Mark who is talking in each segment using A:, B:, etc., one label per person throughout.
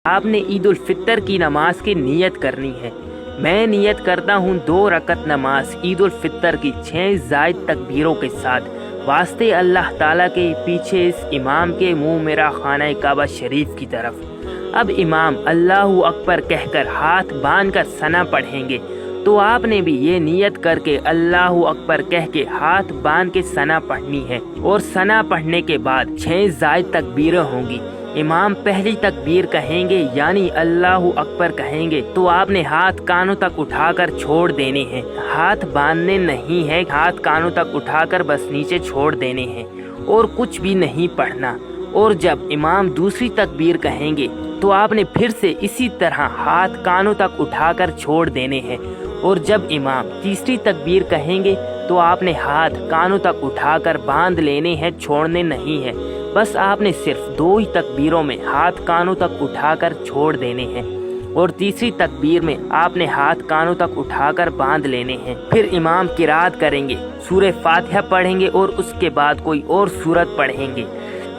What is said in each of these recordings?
A: آپ نے عید الفطر کی نماز کی نیت کرنی ہے۔ میں نیت کرتا ہوں 2 رکعت نماز عید الفطر کی 6 زائد تکبیروں کے ساتھ، واسطے اللہ تعالیٰ کے پیچھے اس امام کے منہ میرا خانہ کعبہ شریف کی طرف۔ اب امام اللہ اکبر کہہ کر ہاتھ باندھ کر ثنا پڑھیں گے، تو آپ نے بھی یہ نیت کر کے اللہ اکبر کہہ کے ہاتھ باندھ کے ثنا پڑھنی ہے، اور ثنا پڑھنے کے بعد 6 زائد تکبیریں ہوں گی۔ امام پہلی تکبیر کہیں گے یعنی اللہ اکبر کہیں گے تو آپ نے ہاتھ کانوں تک اٹھا کر چھوڑ دینے ہیں، ہاتھ باندھنے نہیں ہے، ہاتھ کانوں تک اٹھا کر بس نیچے چھوڑ دینے ہیں اور کچھ بھی نہیں پڑھنا۔ اور جب امام دوسری تکبیر کہیں گے تو آپ نے پھر سے اسی طرح ہاتھ کانوں تک اٹھا کر چھوڑ دینے ہیں، اور جب امام تیسری تکبیر کہیں گے تو آپ نے ہاتھ کانوں تک اٹھا کر باندھ لینے ہیں، چھوڑنے نہیں ہیں۔ بس آپ نے صرف 2 ہی تکبیروں میں ہاتھ کانوں تک اٹھا کر چھوڑ دینے ہیں، اور تیسری تکبیر میں آپ نے ہاتھ کانوں تک اٹھا کر باندھ لینے ہیں۔ پھر امام قرات کریں گے، سورہ فاتحہ پڑھیں گے اور اس کے بعد کوئی اور سورت پڑھیں گے،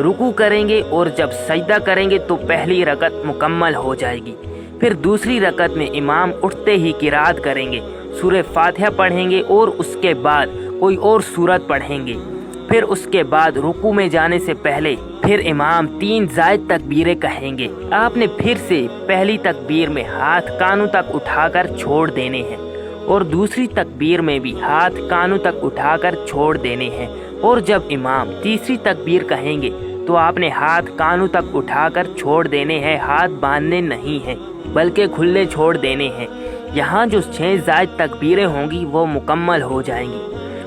A: رکوع کریں گے، اور جب سجدہ کریں گے تو پہلی رکعت مکمل ہو جائے گی۔ پھر دوسری رکعت میں امام اٹھتے ہی قرات کریں گے، سورہ فاتحہ پڑھیں گے اور اس کے بعد کوئی اور سورت پڑھیں گے۔ پھر اس کے بعد رکوع میں جانے سے پہلے پھر امام 3 زائد تکبیریں کہیں گے۔ آپ نے پھر سے پہلی تکبیر میں ہاتھ کانوں تک اٹھا کر چھوڑ دینے ہیں، اور دوسری تکبیر میں بھی ہاتھ کانوں تک اٹھا کر چھوڑ دینے ہیں، اور جب امام تیسری تکبیر کہیں گے تو آپ نے ہاتھ کانوں تک اٹھا کر چھوڑ دینے ہیں، ہاتھ باندھنے نہیں ہیں بلکہ کھلے چھوڑ دینے ہیں۔ یہاں جو 6 زائد تکبیریں ہوں گی وہ مکمل ہو جائیں گی،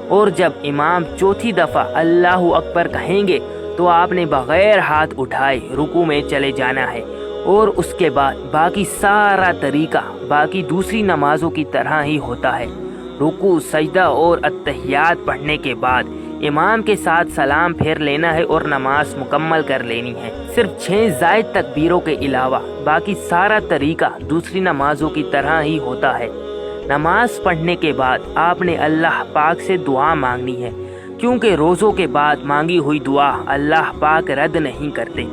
A: اور جب امام چوتھی دفعہ اللہ اکبر کہیں گے تو آپ نے بغیر ہاتھ اٹھائے رکوع میں چلے جانا ہے، اور اس کے بعد باقی سارا طریقہ باقی دوسری نمازوں کی طرح ہی ہوتا ہے۔ رکوع، سجدہ اور اتحیات پڑھنے کے بعد امام کے ساتھ سلام پھیر لینا ہے اور نماز مکمل کر لینی ہے۔ صرف 6 زائد تکبیروں کے علاوہ باقی سارا طریقہ دوسری نمازوں کی طرح ہی ہوتا ہے۔ نماز پڑھنے کے بعد آپ نے اللہ پاک سے دعا مانگنی ہے، کیونکہ روزوں کے بعد مانگی ہوئی دعا اللہ پاک رد نہیں کرتے۔